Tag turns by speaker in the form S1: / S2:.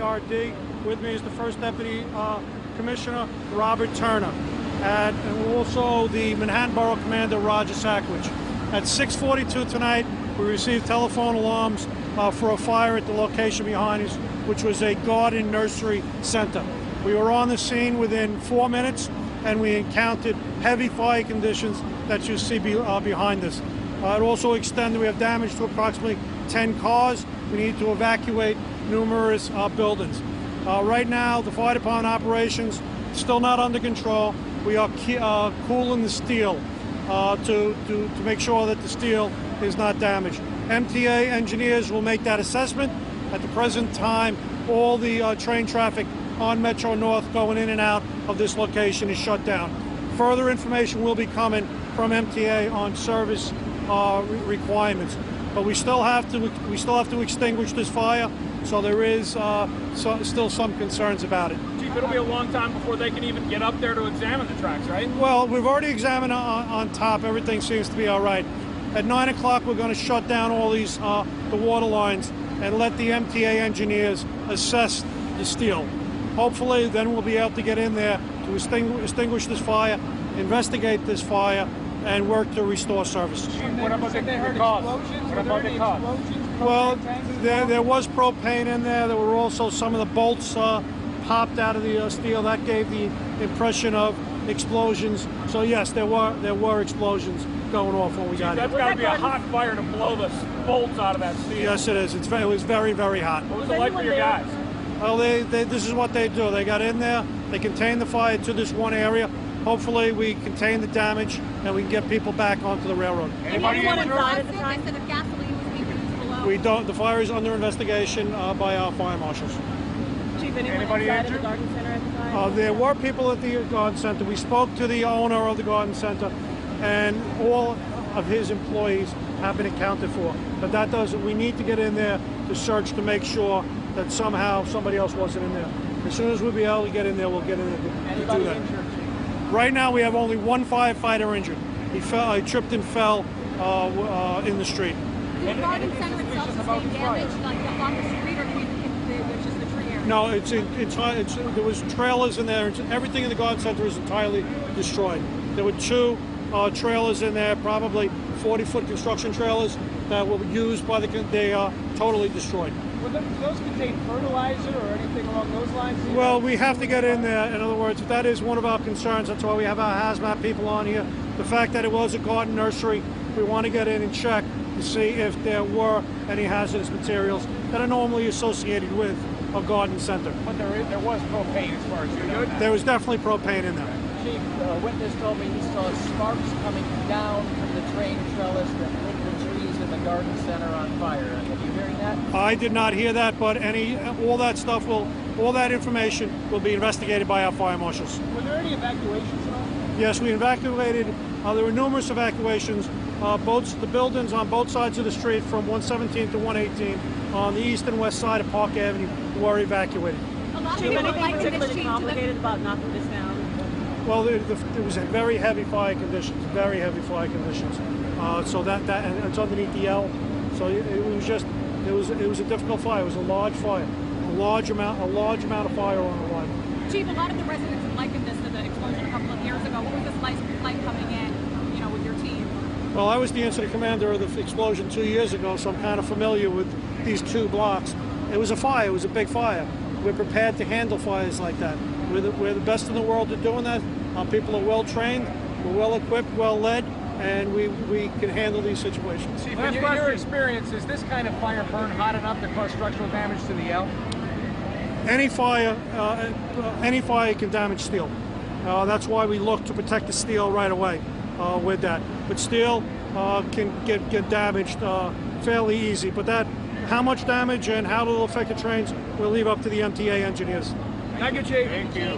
S1: FDNY. With me is the First Deputy Commissioner, Robert Turner, and also the Manhattan Borough Commander, Roger Sackowitz. At 6:42 tonight, we received telephone alarms for a fire at the location behind us, which was a garden nursery center. We were on the scene within 4 minutes, and we encountered heavy fire conditions that you see behind us. It also extended. We have damage to approximately 10 cars. We need to evacuate numerous buildings. Right now, the fire department operations still not under control. We are cooling the steel to make sure that the steel is not damaged. MTA engineers will make that assessment. At the present time, all the train traffic on Metro North going in and out of this location is shut down. Further information will be coming from MTA on service requirements, but we still have to extinguish this fire. So there is still some concerns about it.
S2: Chief, it'll be a long time before they can even get up there to examine the tracks, right?
S1: Well, we've already examined on top. Everything seems to be all right. At 9 o'clock, we're going to shut down all these the water lines and let the MTA engineers assess the steel. Hopefully, then we'll be able to get in there to extinguish this fire, investigate this fire, and work to restore service.
S2: What about the cause? What about the cause?
S1: Well, there was propane in there. There were also some of the bolts popped out of the steel. That gave the impression of explosions. So yes, there were explosions going off when we got
S2: here. That's got to be a hot fire to blow the bolts out of that steel.
S1: Yes, it is. It was very, very hot.
S2: What was it like for your guys?
S1: Well, this is what they do. They got in there. They contained the fire to this one area. Hopefully, we contain the damage and we can get people back onto the railroad.
S3: Anybody inside at the time? They said if gasoline was being produced below.
S1: We don't. The fire is under investigation by our fire marshals.
S3: Chief, anybody inside at the garden center at the time?
S1: There were people at the garden center. We spoke to the owner of the garden center, and all of his employees have been accounted for. But that doesn't. We need to get in there to search to make sure that somehow somebody else wasn't in there. As soon as we'll be able to get in there, we'll get in there to do that.
S3: Injured?
S1: Right now, we have only one firefighter injured. He tripped and fell in the street.
S3: The garden center itself sustained damage, like on the street, or it's just the tree area?
S1: No, there was trailers in there. Everything in the garden center is entirely destroyed. There were two trailers in there, probably 40-foot construction trailers that were used by they are totally destroyed.
S2: Would those contain fertilizer or anything along those lines?
S1: Well, we have to get in there. In other words, that is one of our concerns. That's why we have our hazmat people on here. The fact that it was a garden nursery, we want to get in and check to see if there were any hazardous materials that are normally associated with a garden center.
S2: But there was propane as far as you know.
S1: There was definitely propane in there.
S4: Chief, a witness told me he saw sparks coming down from the train trellis that lit the trees in the garden center on fire. Have you hearing that?
S1: I did not hear that, but all that information will be investigated by our fire marshals.
S2: Were there any evacuations at all?
S1: Yes, we evacuated. There were numerous evacuations. The buildings on both sides of the street from 117 to 118 on the east and west side of Park Avenue were evacuated.
S3: Chief, anything
S5: particularly complicated about knocking this down?
S1: Well, there was a very heavy fire conditions, so and it's underneath the L. So it was a difficult fire. It was a large fire, a large amount of fire on the line.
S3: Chief, a lot of the residents have likened this to the explosion a couple of years ago. What was this like coming in, with your team?
S1: Well, I was the incident commander of the explosion 2 years ago, so I'm kind of familiar with these two blocks. It was a fire. It was a big fire. We're prepared to handle fires like that. We're the best in the world at doing that. Our people are well trained, we're well equipped, well led, and we can handle these situations.
S2: Chief, in your experience, is this kind of fire burn hot enough to cause structural damage to the L?
S1: Any fire can damage steel. That's why we look to protect the steel right away with that. But steel can get damaged fairly easy. But how much damage and how it'll affect the trains, we'll leave up to the MTA engineers.
S2: Thank you, Chief. Thank you.